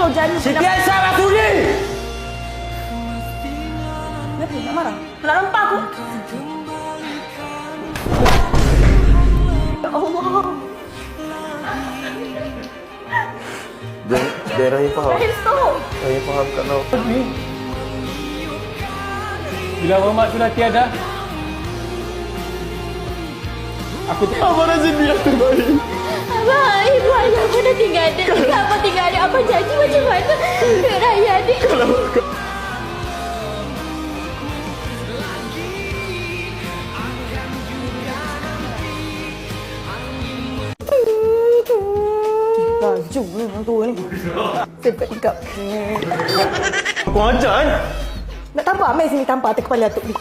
kau jana. Siti Aisyah Maksudi! Kenapa nak marah? Nak lempar aku? Ya Allah. Dia Rahim faham. Rahim stop. Rahim faham kalau Bila Muhammad sudah tiada, aku tak Abang dah sedih hati Rahim. Abang, ibu ayah pun dah tinggal adik. Apa tinggal adik? Apa janji macam mana? Raya adik. Baju ni orang tua ni. Sebab tingkap. Aku ajar kan? Nak tampar Amir sini tampar atas kepala atuk ni.